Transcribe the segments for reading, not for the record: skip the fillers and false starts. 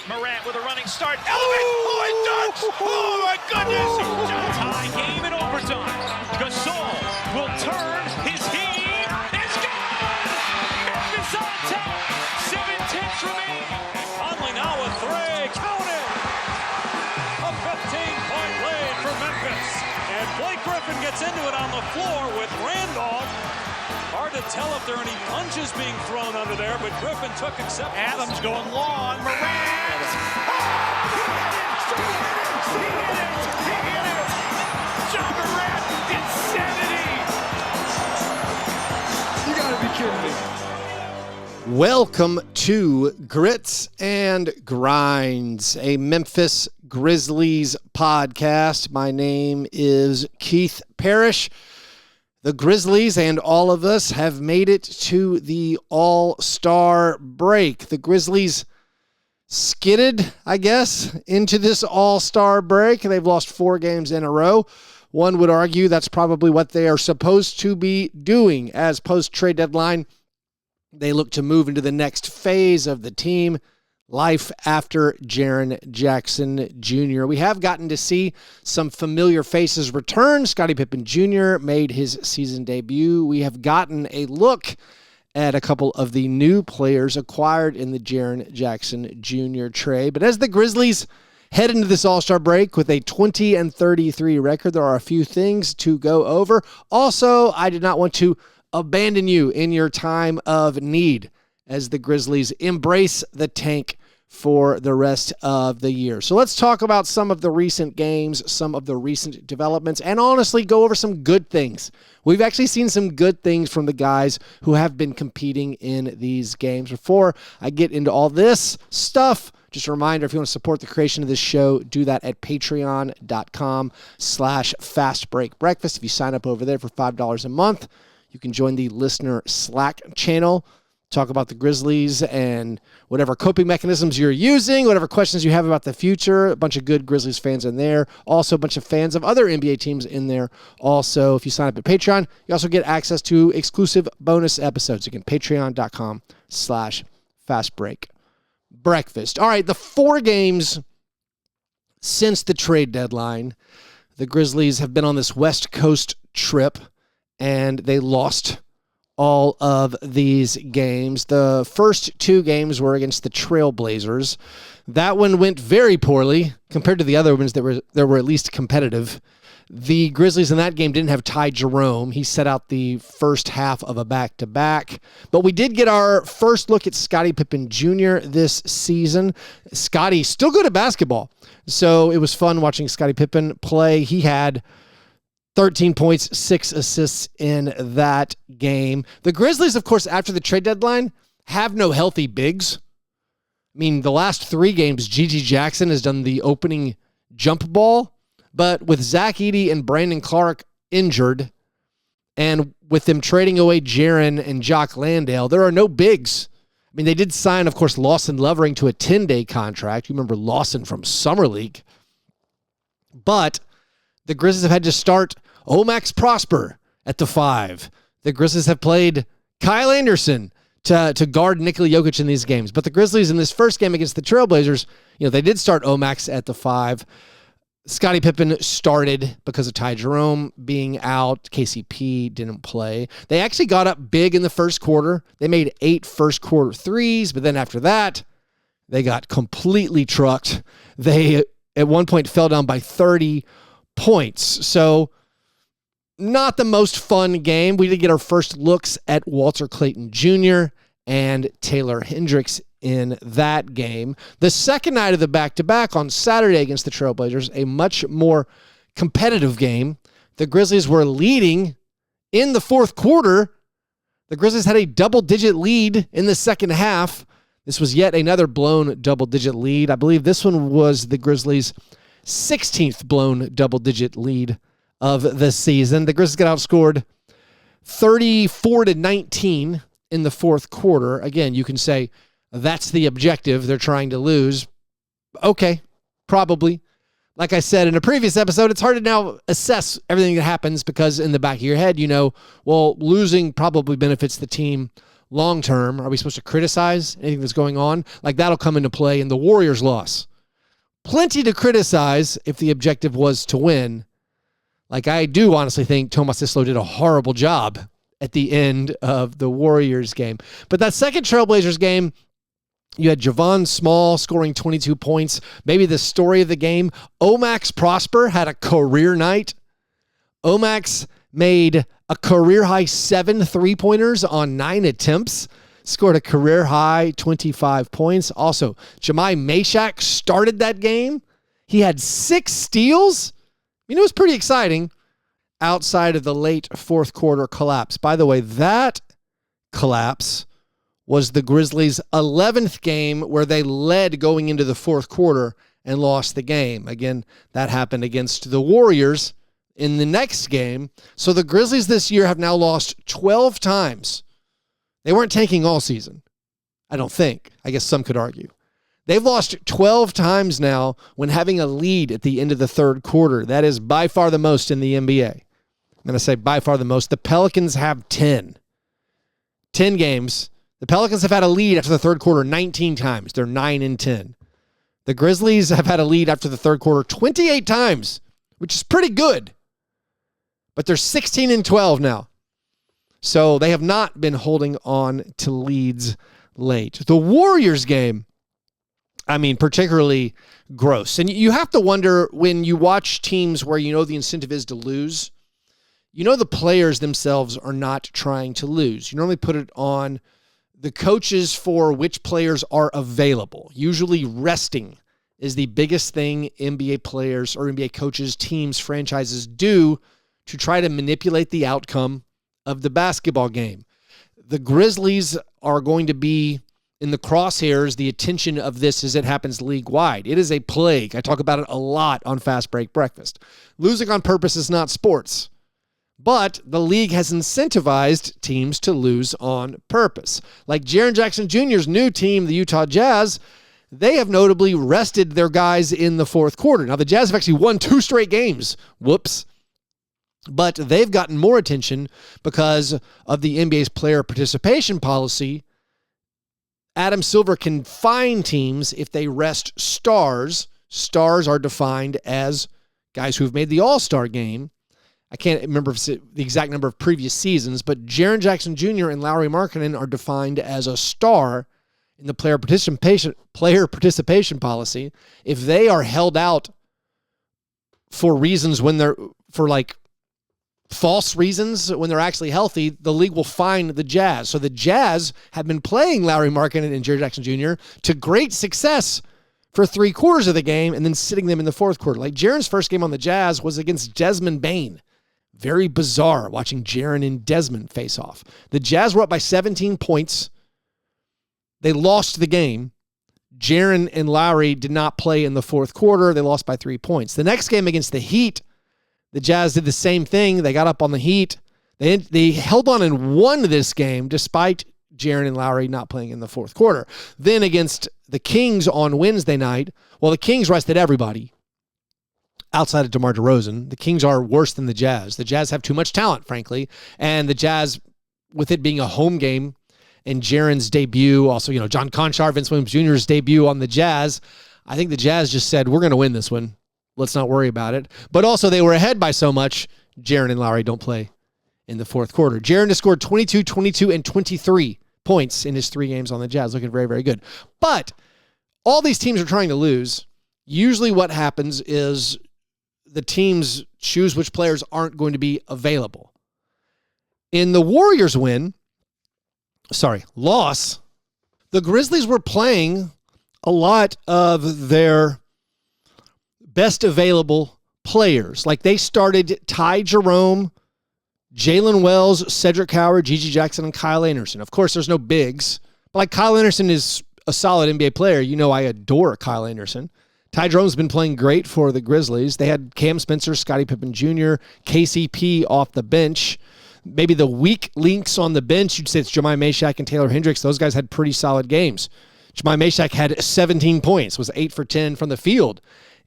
Morant with a running start. It dunks! Oh my goodness! Tie game in overtime. Gasol will turn his heat. It's gone! Memphis on top. 7-10 remaining. Conley now with three. Count it! A 15-point lead for Memphis. And Blake Griffin gets into it on the floor with Randolph. Hard to tell if there are any punches being thrown under there, but Griffin took acceptance. Adams going long. Morant! He hit it! John Morant, insanity! You gotta be kidding me. Welcome to Grits and Grinds, a Memphis Grizzlies podcast. My name is Keith Parrish. The Grizzlies and all of us have made it to the All-Star break. The Grizzlies skidded, I guess, into this All-Star break. They've lost 4 games in a row. One would argue that's probably what they are supposed to be doing, as post-trade deadline they look to move into the next phase of the team, life after Jaren Jackson Jr. We have gotten to see some familiar faces return. Scotty Pippen Jr. made his season debut. We have gotten a look at a couple of the new players acquired in the Jaren Jackson Jr. trade. But as the Grizzlies head into this All-Star break with a 20-33 record, there are a few things to go over. Also, I did not want to abandon you in your time of need as the Grizzlies embrace the tank for the rest of the year. So let's talk about some of the recent games, some of the recent developments, and honestly go over some good things. We've actually seen some good things from the guys who have been competing in these games. Before I get into all this stuff, just a reminder, if you want to support the creation of this show, do that at patreon.com/fastbreakbreakfast. If you sign up over there for $5 a month, you can join the listener Slack channel, talk about the Grizzlies and whatever coping mechanisms you're using, whatever questions you have about the future. A bunch of good Grizzlies fans in there. Also, a bunch of fans of other NBA teams in there. Also, if you sign up at Patreon, you also get access to exclusive bonus episodes. Again, patreon.com/fastbreakbreakfast. All right, the 4 games since the trade deadline, the Grizzlies have been on this West Coast trip, and they lost all of these games. The first 2 games were against the Trailblazers. That one went very poorly compared to the other ones that were at least competitive. The Grizzlies in that game didn't have Ty Jerome. He set out the first half of a back-to-back. But we did get our first look at Scotty Pippen Jr. this season. Scotty, still good at basketball. So it was fun watching Scotty Pippen play. He had 13 points, 6 assists in that game. The Grizzlies, of course, after the trade deadline, have no healthy bigs. I mean, the last 3 games, Gigi Jackson has done the opening jump ball, but with Zach Edey and Brandon Clark injured, and with them trading away Jaren and Jock Landale, there are no bigs. I mean, they did sign, of course, Lawson Lovering to a 10-day contract. You remember Lawson from Summer League. But the Grizzlies have had to start Omax Prosper at the 5. The Grizzlies have played Kyle Anderson to guard Nikola Jokic in these games. But the Grizzlies in this first game against the Trailblazers, they did start Omax at the 5. Scottie Pippen started because of Ty Jerome being out. KCP didn't play. They actually got up big in the first quarter. They made 8 first-quarter threes, but then after that, they got completely trucked. They, at one point, fell down by 30 points. So not the most fun game. We did get our first looks at Walter Clayton Jr. and Taylor Hendricks in that game. The second night of the back-to-back on Saturday against the Trailblazers, a much more competitive game. The Grizzlies were leading in the fourth quarter. The Grizzlies had a double-digit lead in the second half. This was yet another blown double-digit lead. I believe this one was the Grizzlies' 16th blown double-digit lead of the season. The Grizzlies got outscored 34-19 in the fourth quarter. Again, you can say that's the objective. They're trying to lose. Okay, probably. Like I said in a previous episode, it's hard to now assess everything that happens because in the back of your head, losing probably benefits the team long term? Are we supposed to criticize anything that's going on? Like, that'll come into play in the Warriors' loss. Plenty to criticize if the objective was to win. Like, I do honestly think Tomas Islo did a horrible job at the end of the Warriors game. But that second Trailblazers game, you had Javon Small scoring 22 points. Maybe the story of the game, Omax Prosper had a career night. Omax made a career-high 7 3-pointers on 9 attempts, scored a career-high 25 points. Also, Jemai Mashak started that game. He had 6 steals. It was pretty exciting outside of the late fourth quarter collapse. By the way, that collapse was the Grizzlies' 11th game where they led going into the fourth quarter and lost the game. Again, that happened against the Warriors in the next game. So the Grizzlies this year have now lost 12 times. They weren't tanking all season, I don't think. I guess some could argue. They've lost 12 times now when having a lead at the end of the third quarter. That is by far the most in the NBA. I'm going to say by far the most. The Pelicans have 10. 10 games. The Pelicans have had a lead after the third quarter 19 times. They're 9-10. The Grizzlies have had a lead after the third quarter 28 times, which is pretty good. But they're 16-12 now. So they have not been holding on to leads late. The Warriors game, particularly gross. And you have to wonder when you watch teams where the incentive is to lose, the players themselves are not trying to lose. You normally put it on the coaches for which players are available. Usually resting is the biggest thing NBA players or NBA coaches, teams, franchises do to try to manipulate the outcome of the basketball game. The Grizzlies are going to be in the crosshairs, the attention of this as it happens league-wide. It is a plague. I talk about it a lot on Fast Break Breakfast. Losing on purpose is not sports. But the league has incentivized teams to lose on purpose. Like Jaren Jackson Jr.'s new team, the Utah Jazz, they have notably rested their guys in the fourth quarter. Now, the Jazz have actually won 2 straight games. Whoops. But they've gotten more attention because of the NBA's player participation policy. Adam Silver can fine teams if they rest stars. Stars are defined as guys who've made the All-Star game. I can't remember the exact number of previous seasons, but Jaren Jackson Jr. and Lauri Markkanen are defined as a star in the player participation policy. If they are held out for reasons false reasons when they're actually healthy, the league will fine the Jazz. So the Jazz have been playing Lauri Markkanen and Jaren Jackson Jr. to great success for 3 quarters of the game and then sitting them in the fourth quarter. Like Jaren's first game on the Jazz was against Desmond Bane. Very bizarre watching Jaren and Desmond face off. The Jazz were up by 17 points. They lost the game. Jaren and Lauri did not play in the fourth quarter. They lost by 3 points. The next game against the Heat, the Jazz did the same thing. They got up on the Heat. They held on and won this game despite Jaren and Lauri not playing in the fourth quarter. Then against the Kings on Wednesday night, the Kings rested everybody outside of DeMar DeRozan. The Kings are worse than the Jazz. The Jazz have too much talent, frankly. And the Jazz, with it being a home game and Jaren's debut, also, John Conchar, Vince Williams Jr.'s debut on the Jazz, I think the Jazz just said, we're going to win this one. Let's not worry about it. But also, they were ahead by so much, Jaren and Lauri don't play in the fourth quarter. Jaren has scored 22, 22, and 23 points in his 3 games on the Jazz, looking very, very good. But all these teams are trying to lose. Usually what happens is the teams choose which players aren't going to be available. In the Warriors loss, the Grizzlies were playing a lot of their best available players. Like they started Ty Jerome, Jalen Wells, Cedric Howard, Gigi Jackson, and Kyle Anderson. Of course, there's no bigs, but like Kyle Anderson is a solid NBA player. I adore Kyle Anderson. Ty Jerome's been playing great for the Grizzlies. They had Cam Spencer, Scotty Pippen Jr., KCP off the bench. Maybe the weak links on the bench, you'd say it's Jemai Mashak and Taylor Hendricks. Those guys had pretty solid games. Jemai Mashak had 17 points, was 8 for 10 from the field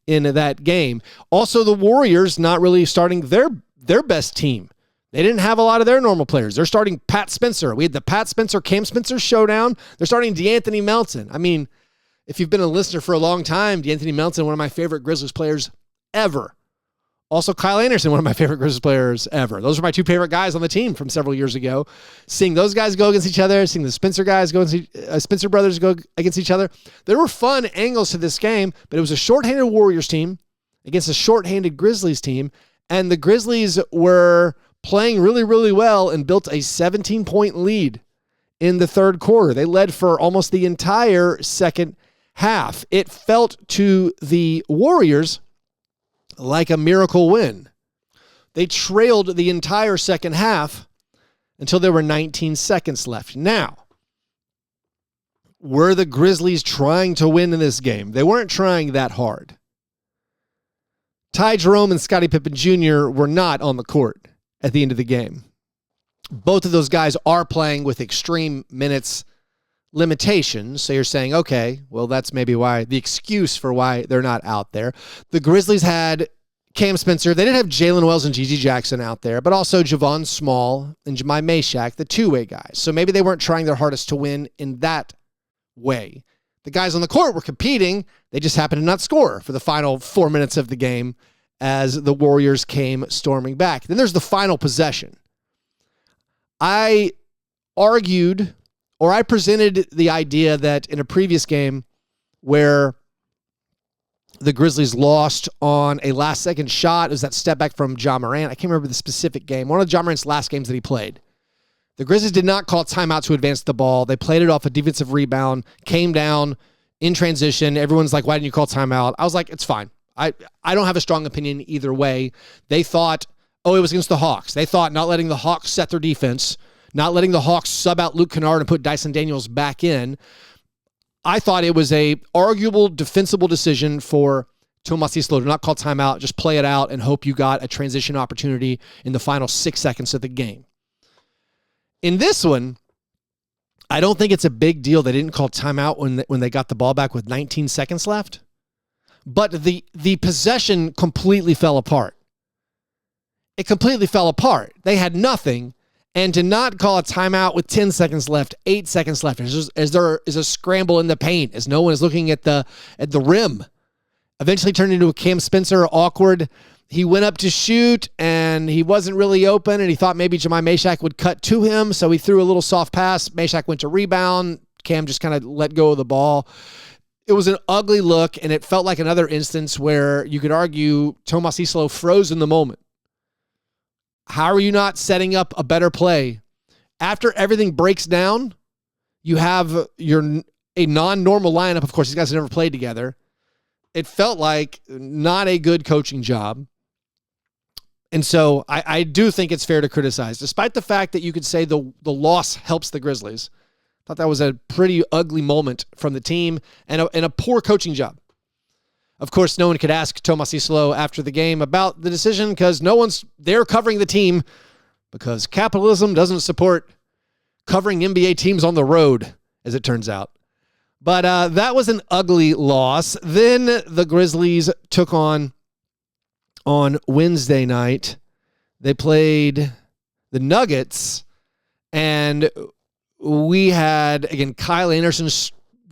in that game. Also, the Warriors not really starting their best team. They didn't have a lot of their normal players. They're starting Pat Spencer. We had the Pat Spencer, Cam Spencer showdown. They're starting DeAnthony Melton. I mean, if you've been a listener for a long time, DeAnthony Melton, one of my favorite Grizzlies players ever. Also, Kyle Anderson, one of my favorite Grizzlies players ever. Those are my two favorite guys on the team from several years ago. Seeing those guys go against each other, seeing the Spencer guys go against Spencer brothers go against each other. There were fun angles to this game, but it was a shorthanded Warriors team against a shorthanded Grizzlies team, and the Grizzlies were playing really, really well and built a 17-point lead in the third quarter. They led for almost the entire second half. It felt to the Warriors like a miracle win. They trailed the entire second half until there were 19 seconds left. Now, were the Grizzlies trying to win in this game? They weren't trying that hard. Ty Jerome and Scotty Pippen Jr. were not on the court at the end of the game. Both of those guys are playing with extreme minutes limitations. So you're saying, okay, well, that's maybe why the excuse for why they're not out there. The Grizzlies had Cam Spencer. They didn't have Jalen Wells and Gigi Jackson out there, but also Javon Small and Jemai Meshack, the two-way guys. So maybe they weren't trying their hardest to win in that way. The guys on the court were competing. They just happened to not score for the final 4 minutes of the game as the Warriors came storming back. Then there's the final possession. I argued, or I presented the idea that in a previous game where the Grizzlies lost on a last-second shot, it was that step back from Ja Morant. I can't remember the specific game. One of Ja Morant's last games that he played. The Grizzlies did not call timeout to advance the ball. They played it off a defensive rebound, came down in transition. Everyone's like, why didn't you call timeout? I was like, it's fine. I don't have a strong opinion either way. They thought, it was against the Hawks. They thought not letting the Hawks set their defense, not letting the Hawks sub out Luke Kennard and put Dyson Daniels back in. I thought it was a arguable, defensible decision for Tomas Islo to not call timeout, just play it out and hope you got a transition opportunity in the final 6 seconds of the game. In this one, I don't think it's a big deal they didn't call timeout when they got the ball back with 19 seconds left. But the possession completely fell apart. It completely fell apart. They had nothing. And to not call a timeout with 10 seconds left, 8 seconds left, as there is a scramble in the paint, as no one is looking at the rim, eventually turned into a Cam Spencer awkward. He went up to shoot, and he wasn't really open, and he thought maybe Jemai Meshack would cut to him, so he threw a little soft pass. Meshack went to rebound. Cam just kind of let go of the ball. It was an ugly look, and it felt like another instance where you could argue Tomas Islo froze in the moment. How are you not setting up a better play? After everything breaks down, you have a non-normal lineup. Of course, these guys have never played together. It felt like not a good coaching job. And so I do think it's fair to criticize, despite the fact that you could say the loss helps the Grizzlies. I thought that was a pretty ugly moment from the team and a poor coaching job. Of course, no one could ask Tomas Islo after the game about the decision because no one's there covering the team because capitalism doesn't support covering NBA teams on the road, as it turns out. But that was an ugly loss. Then the Grizzlies took on Wednesday night. They played the Nuggets, and we had, again, Kyle Anderson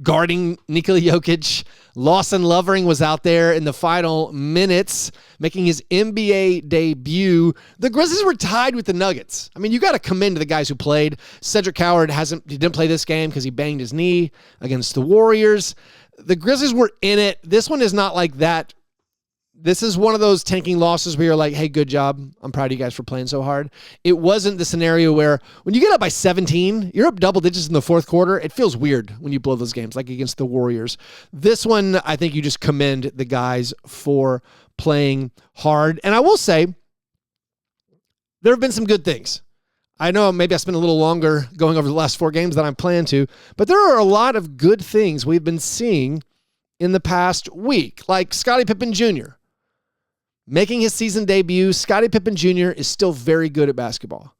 guarding Nikola Jokic. Lawson Lovering was out there in the final minutes, making his NBA debut. The Grizzlies were tied with the Nuggets. I mean, you got to commend the guys who played. Cedric Howard didn't play this game because he banged his knee against the Warriors. The Grizzlies were in it. This one is not like that. This is one of those tanking losses where you're like, hey, good job. I'm proud of you guys for playing so hard. It wasn't the scenario where when you get up by 17, you're up double digits in the fourth quarter. It feels weird when you blow those games, like against the Warriors. This one, I think you just commend the guys for playing hard. And I will say, there have been some good things. I know maybe I spent a little longer going over the last 4 games than I planned to, but there are a lot of good things we've been seeing in the past week, like Scotty Pippen Jr. Making his season debut. Scotty Pippen Jr. is still very good at basketball.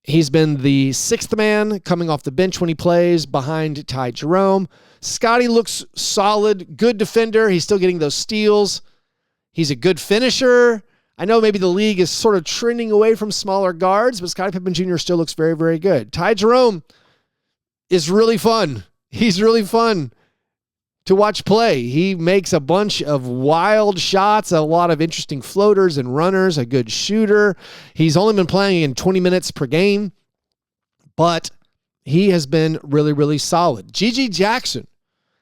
He's been the 6th man coming off the bench when he plays behind Ty Jerome. Scotty looks solid, good defender. He's still getting those steals. He's a good finisher. I know maybe the league is sort of trending away from smaller guards, but Scotty Pippen Jr. still looks very, very good. Ty Jerome is really fun. He's really fun to watch play. He makes a bunch of wild shots, a lot of interesting floaters and runners, a good shooter. He's only been playing in 20 minutes per game, but he has been really, really solid. Jaren Jackson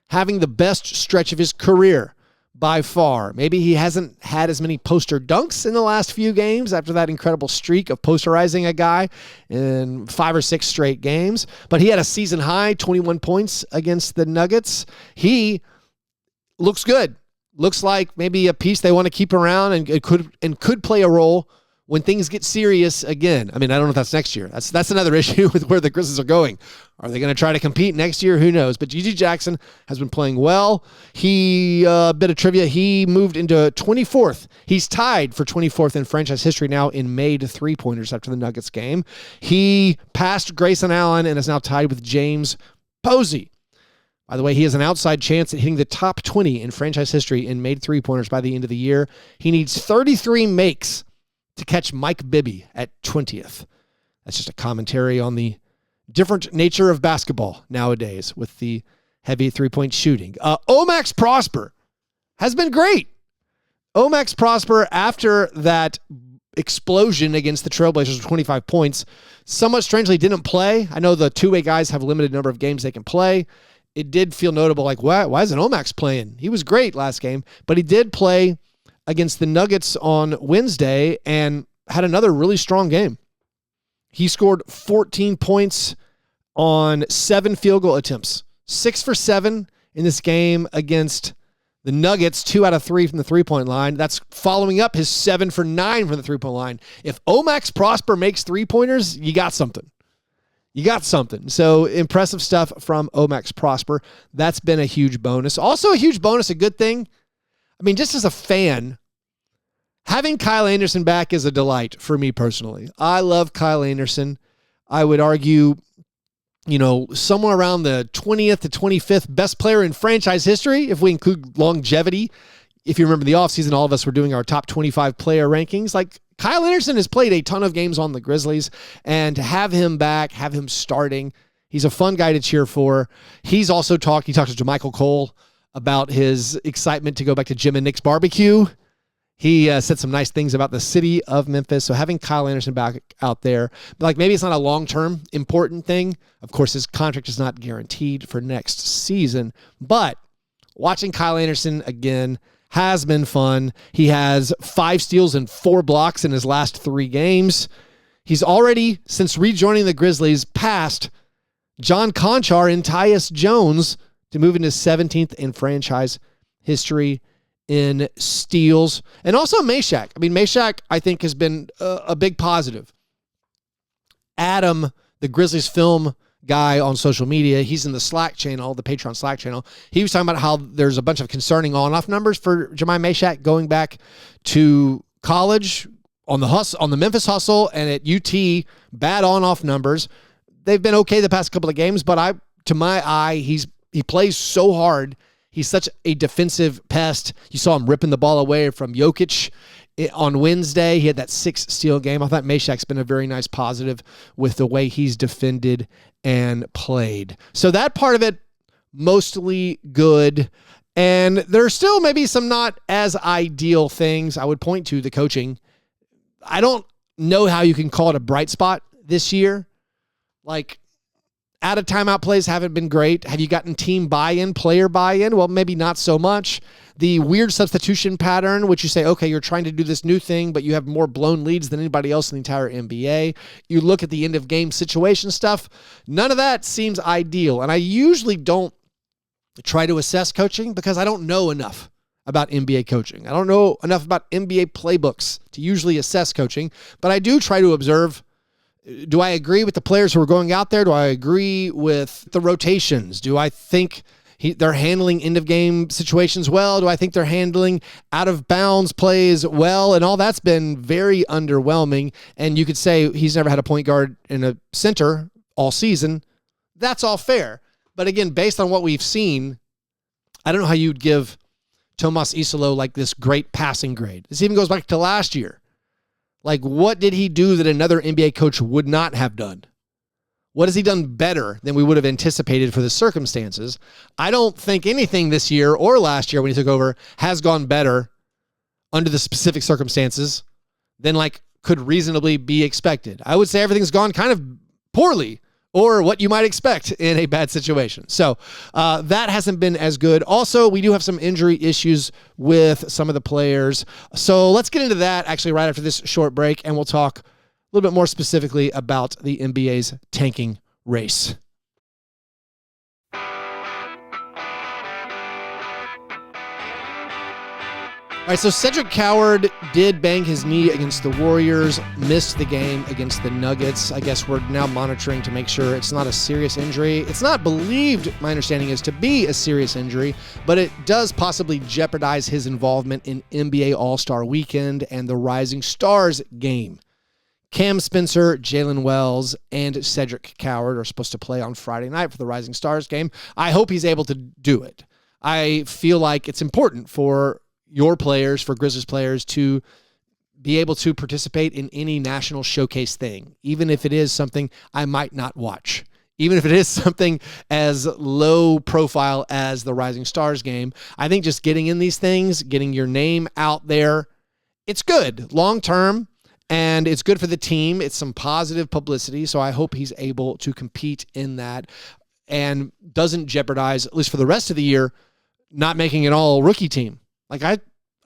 having the best stretch of his career by far. Maybe he hasn't had as many poster dunks in the last few games after that incredible streak of posterizing a guy in 5 or 6 straight games, but he had a season high 21 points against the Nuggets. He looks good. Looks like maybe a piece they want to keep around and could play a role when things get serious again. I mean, I don't know if that's next year. That's another issue with where the Grizzlies are going. Are they going to try to compete next year? Who knows? But Jaren Jackson has been playing well. He, a bit of trivia, he moved into 24th. He's tied for 24th in franchise history now in made three-pointers after the Nuggets game. He passed Grayson Allen and is now tied with James Posey. By the way, he has an outside chance at hitting the top 20 in franchise history in made three-pointers by the end of the year. He needs 33 makes to catch Mike Bibby at 20th. That's just a commentary on the different nature of basketball nowadays with the heavy three-point shooting. Omax Prosper has been great. Omax Prosper, after that explosion against the Trailblazers with 25 points, somewhat strangely didn't play. I know the two-way guys have a limited number of games they can play. It did feel notable, like, why isn't Omax playing? He was great last game, but he did play against the Nuggets on Wednesday and had another really strong game. He scored 14 points on 7 field goal attempts, 6 for 7 in this game against the Nuggets, 2 out of 3 from the three-point line. That's following up his 7 for 9 from the three-point line. If Omax Prosper makes three-pointers, you got something. You got something. So impressive stuff from Omax Prosper. That's been a huge bonus. Also a huge bonus, a good thing. I mean, just as a fan, having Kyle Anderson back is a delight for me personally. I love Kyle Anderson. I would argue, somewhere around the 20th to 25th best player in franchise history, if we include longevity. If you remember the offseason, all of us were doing our top 25 player rankings. Like, Kyle Anderson has played a ton of games on the Grizzlies, and to have him back, have him starting, he's a fun guy to cheer for. He talked to JaMychal Cole about his excitement to go back to Jim and Nick's barbecue. He said some nice things about the city of Memphis. So having Kyle Anderson back out there, maybe it's not a long-term important thing. Of course, his contract is not guaranteed for next season, but watching Kyle Anderson again has been fun. He has 5 steals and 4 blocks in his last 3 games. He's already, since rejoining the Grizzlies, passed John Conchar and Tyus Jones to move into 17th in franchise history in steals. And also Meshack. I mean, Meshack, I think, has been a big positive. Adam, the Grizzlies film guy on social media, he's in the Slack channel, the Patreon Slack channel. He was talking about how there's a bunch of concerning on-off numbers for Jahmai Meshack going back to college on the Memphis Hustle, and at UT, bad on-off numbers. They've been okay the past couple of games, but to my eye, he plays so hard. He's such a defensive pest. You saw him ripping the ball away from Jokic on Wednesday. He had that 6-steal game. I thought Meshack's been a very nice positive with the way he's defended and played. So that part of it, mostly good. And there's still maybe some not as ideal things. I would point to the coaching. I don't know how you can call it a bright spot this year. Like, out of timeout plays haven't been great. Have you gotten team buy-in, player buy-in? Well, maybe not so much. The weird substitution pattern, which you say, okay, you're trying to do this new thing, but you have more blown leads than anybody else in the entire NBA. You look at the end-of-game situation stuff. None of that seems ideal. And I usually don't try to assess coaching because I don't know enough about NBA coaching. I don't know enough about NBA playbooks to usually assess coaching, but I do try to observe. Do I agree with the players who are going out there? Do I agree with the rotations? Do I think they're handling end-of-game situations well? Do I think they're handling out-of-bounds plays well? And all that's been very underwhelming. And you could say he's never had a point guard and a center all season. That's all fair. But again, based on what we've seen, I don't know how you'd give Tomas Isolo like this great passing grade. This even goes back to last year. Like, what did he do that another NBA coach would not have done? What has he done better than we would have anticipated for the circumstances? I don't think anything this year or last year when he took over has gone better under the specific circumstances than could reasonably be expected. I would say everything's gone kind of poorly, or what you might expect in a bad situation. So that hasn't been as good. Also, we do have some injury issues with some of the players. So let's get into that actually right after this short break, and we'll talk a little bit more specifically about the NBA's tanking race. All right, so Cedric Coward did bang his knee against the Warriors, missed the game against the Nuggets. I guess we're now monitoring to make sure it's not a serious injury. It's not believed, my understanding is, to be a serious injury, but it does possibly jeopardize his involvement in NBA All-Star Weekend and the Rising Stars game. Cam Spencer, Jalen Wells, and Cedric Coward are supposed to play on Friday night for the Rising Stars game. I hope he's able to do it. I feel like it's important for your players, for Grizzlies players, to be able to participate in any national showcase thing, even if it is something I might not watch, even if it is something as low profile as the Rising Stars game. I think just getting in these things, getting your name out there, it's good long term, and it's good for the team. It's some positive publicity, so I hope he's able to compete in that and doesn't jeopardize, at least for the rest of the year, not making an all-rookie team.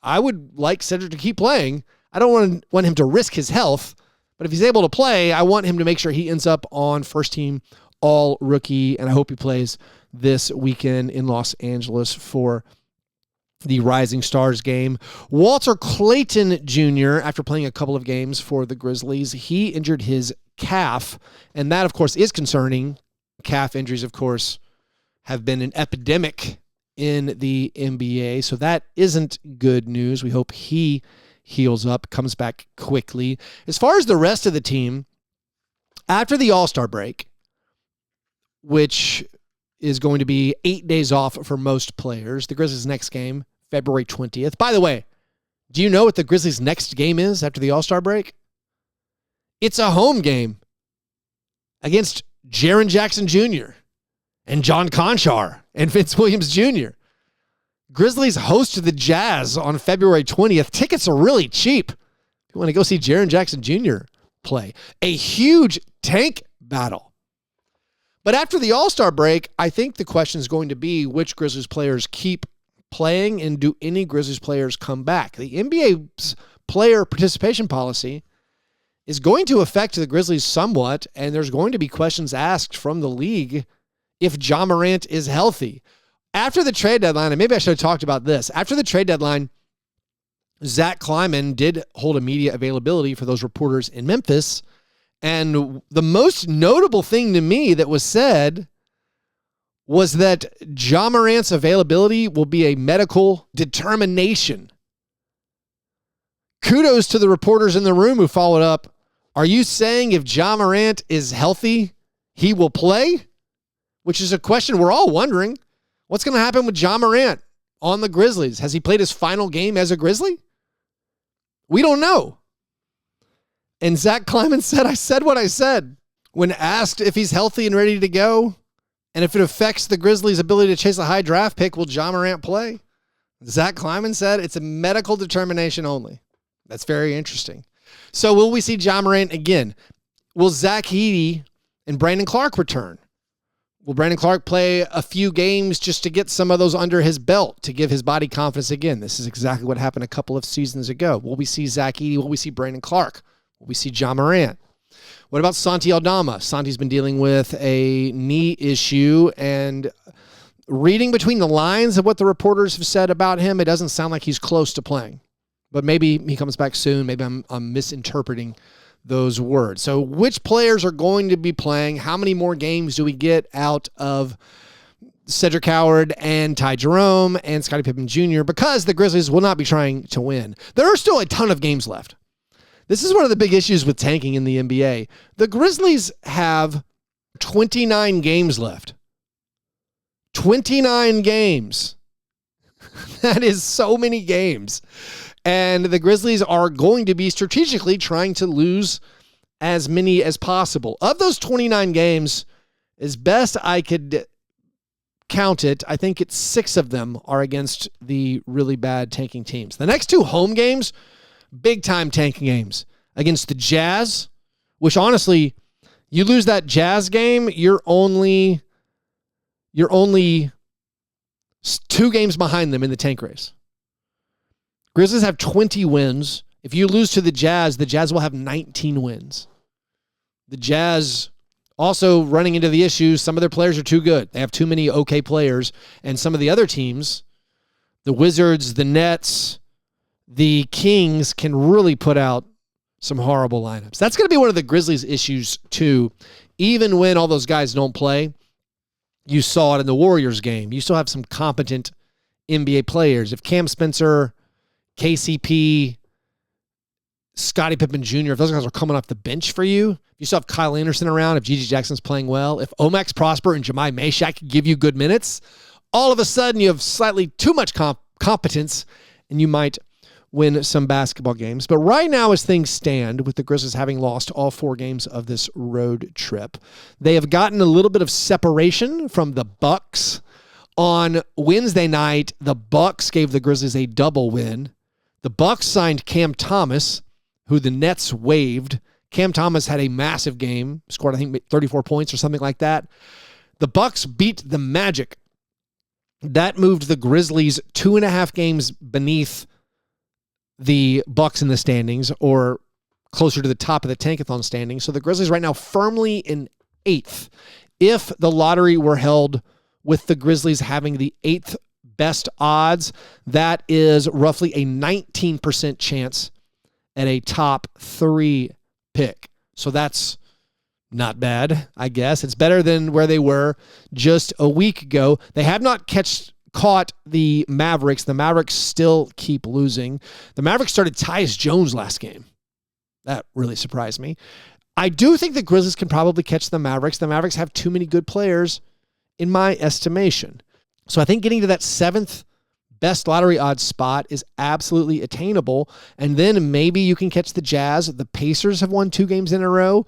I would like Cedric to keep playing. I don't want him to risk his health, but if he's able to play, I want him to make sure he ends up on first team all rookie, and I hope he plays this weekend in Los Angeles for the Rising Stars game. Walter Clayton Jr., after playing a couple of games for the Grizzlies, he injured his calf, and that, of course, is concerning. Calf injuries, of course, have been an epidemic in the NBA, so that isn't good news. We hope he heals up, comes back quickly. As far as the rest of the team, after the All-Star break, which is going to be 8 days off for most players, the Grizzlies' next game, February 20th. By the way, do you know what the Grizzlies' next game is after the All-Star break? It's a home game against Jaren Jackson Jr. and John Conchar and Vince Williams Jr. Grizzlies host the Jazz on February 20th. Tickets are really cheap if you want to go see Jaren Jackson Jr. play. A huge tank battle. But after the All-Star break, I think the question is going to be which Grizzlies players keep playing and do any Grizzlies players come back. The NBA's player participation policy is going to affect the Grizzlies somewhat, and there's going to be questions asked from the league if Ja Morant is healthy. After the trade deadline, and maybe I should have talked about this, after the trade deadline, Zach Kleiman did hold a media availability for those reporters in Memphis, and the most notable thing to me that was said was that Ja Morant's availability will be a medical determination. Kudos to the reporters in the room who followed up. Are you saying if Ja Morant is healthy, he will play? Which is a question we're all wondering. What's going to happen with Ja Morant on the Grizzlies? Has he played his final game as a Grizzly? We don't know. And Zach Kleiman said, I said what I said. When asked if he's healthy and ready to go, and if it affects the Grizzlies' ability to chase a high draft pick, will Ja Morant play? Zach Kleiman said it's a medical determination only. That's very interesting. So will we see Ja Morant again? Will Zach Edey and Brandon Clark return? Will Brandon Clark play a few games just to get some of those under his belt, to give his body confidence again? This is exactly what happened a couple of seasons ago. Will we see Zach Edey? Will we see Brandon Clark? Will we see Ja Morant? What about Santi Aldama? Santi's been dealing with a knee issue, and reading between the lines of what the reporters have said about him, it doesn't sound like he's close to playing. But maybe he comes back soon. Maybe I'm misinterpreting those words. So which players are going to be playing? How many more games do we get out of Cedric Coward and Ty Jerome and Scotty Pippen Jr.? Because the Grizzlies will not be trying to win. There are still a ton of games left. This is one of the big issues with tanking in the NBA. The Grizzlies have 29 games left. 29 games. That is so many games. And the Grizzlies are going to be strategically trying to lose as many as possible. Of those 29 games, as best I could count it, I think it's 6 of them are against the really bad tanking teams. The next 2 home games, big-time tanking games. Against the Jazz, which honestly, you lose that Jazz game, you're only 2 games behind them in the tank race. Grizzlies have 20 wins. If you lose to the Jazz will have 19 wins. The Jazz also running into the issues, some of their players are too good. They have too many okay players. And some of the other teams, the Wizards, the Nets, the Kings, can really put out some horrible lineups. That's going to be one of the Grizzlies' issues too. Even when all those guys don't play, you saw it in the Warriors game. You still have some competent NBA players. If Cam Spencer, KCP, Scotty Pippen Jr., if those guys are coming off the bench for you, if you still have Kyle Anderson around, if Gigi Jackson's playing well, if Omax Prosper and Jemai Meshack give you good minutes, all of a sudden you have slightly too much competence and you might win some basketball games. But right now, as things stand, with the Grizzlies having lost all 4 games of this road trip, they have gotten a little bit of separation from the Bucks. On Wednesday night, the Bucks gave the Grizzlies a double win. The Bucks signed Cam Thomas, who the Nets waived. Cam Thomas had a massive game, scored I think 34 points or something like that. The Bucks beat the Magic. That moved the Grizzlies 2.5 games beneath the Bucks in the standings, or closer to the top of the Tankathon standings. So the Grizzlies right now firmly in 8th. If the lottery were held with the Grizzlies having the 8th best odds, that is roughly a 19% chance at a top 3 pick. So that's not bad, I guess. It's better than where they were just a week ago. They have not caught the Mavericks. The Mavericks still keep losing. The Mavericks started Tyus Jones last game. That really surprised me. I do think the Grizzlies can probably catch the Mavericks. The Mavericks have too many good players in my estimation. So I think getting to that 7th best lottery odds spot is absolutely attainable. And then maybe you can catch the Jazz. The Pacers have won 2 games in a row.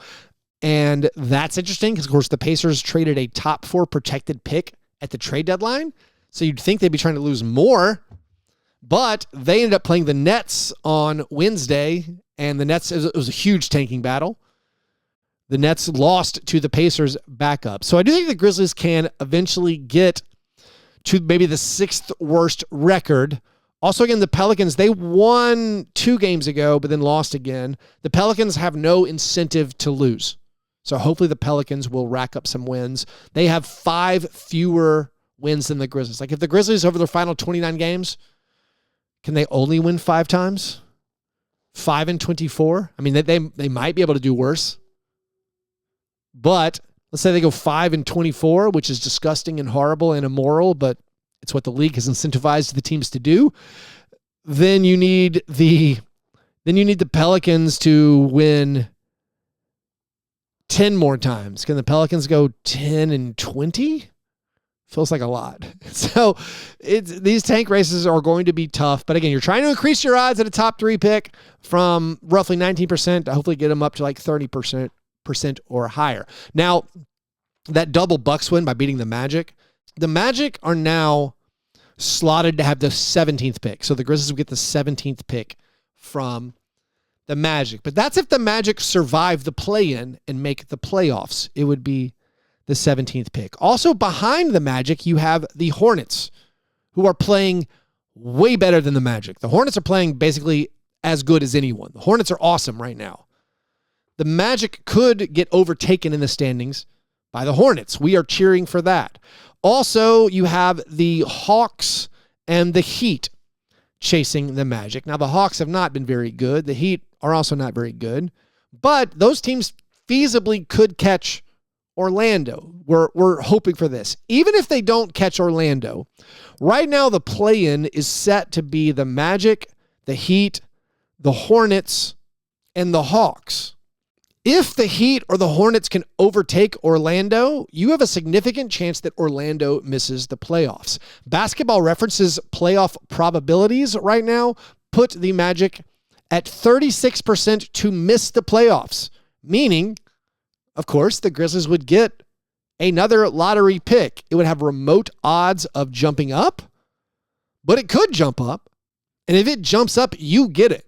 And that's interesting because, of course, the Pacers traded a top 4 protected pick at the trade deadline. So you'd think they'd be trying to lose more. But they ended up playing the Nets on Wednesday. And the Nets, it was a huge tanking battle. The Nets lost to the Pacers backup. So I do think the Grizzlies can eventually get to maybe the 6th worst record. Also, again, the Pelicans, they won 2 games ago, but then lost again. The Pelicans have no incentive to lose. So hopefully the Pelicans will rack up some wins. They have 5 fewer wins than the Grizzlies. Like if the Grizzlies over their final 29 games, can they only win 5 times? 5-24? I mean, they might be able to do worse. But let's say they go 5-24, which is disgusting and horrible and immoral, but it's what the league has incentivized the teams to do. Then you need the Pelicans to win 10 more times. Can the Pelicans go 10-20? Feels like a lot. So these tank races are going to be tough. But again, you're trying to increase your odds at a top 3 pick from roughly 19% to hopefully get them up to like 30% or higher. Now, that double Bucks win by beating the Magic are now slotted to have the 17th pick. So the Grizzlies will get the 17th pick from the Magic. But that's if the Magic survive the play-in and make the playoffs. It would be the 17th pick. Also behind the Magic, you have the Hornets, who are playing way better than the Magic. The Hornets are playing basically as good as anyone. The Hornets are awesome right now. The Magic could get overtaken in the standings by the Hornets. We are cheering for that. Also, you have the Hawks and the Heat chasing the Magic. Now, the Hawks have not been very good. The Heat are also not very good. But those teams feasibly could catch Orlando. We're hoping for this. Even if they don't catch Orlando, right now the play-in is set to be the Magic, the Heat, the Hornets, and the Hawks. If the Heat or the Hornets can overtake Orlando, you have a significant chance that Orlando misses the playoffs. Basketball Reference's playoff probabilities right now put the Magic at 36% to miss the playoffs, meaning, of course, the Grizzlies would get another lottery pick. It would have remote odds of jumping up, but it could jump up. And if it jumps up, you get it.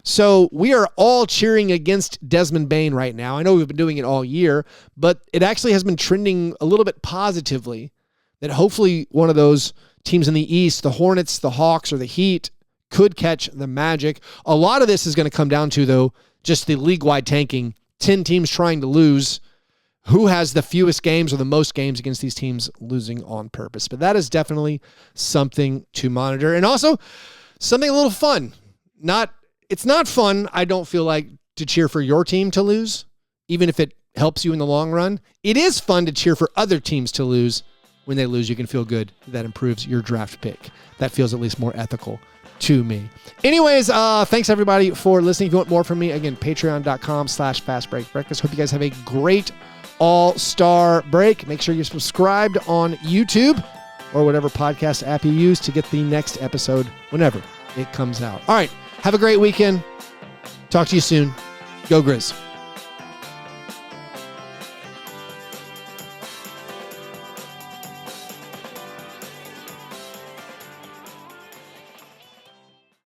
So we are all cheering against Desmond Bane right now. I know we've been doing it all year, but it actually has been trending a little bit positively that hopefully one of those teams in the East, the Hornets, the Hawks, or the Heat, could catch the Magic. A lot of this is going to come down to, though, just the league-wide tanking. 10 teams trying to lose. Who has the fewest games or the most games against these teams losing on purpose? But that is definitely something to monitor. And also something a little fun. It's not fun, I don't feel like, to cheer for your team to lose, even if it helps you in the long run. It is fun to cheer for other teams to lose. When they lose, you can feel good. That improves your draft pick. That feels at least more ethical to me. Anyways, thanks everybody for listening. If you want more from me, again, patreon.com/fastbreakbreakfast. Hope you guys have a great all-star break. Make sure you're subscribed on YouTube or whatever podcast app you use to get the next episode whenever it comes out. All right. Have a great weekend. Talk to you soon. Go Grizz.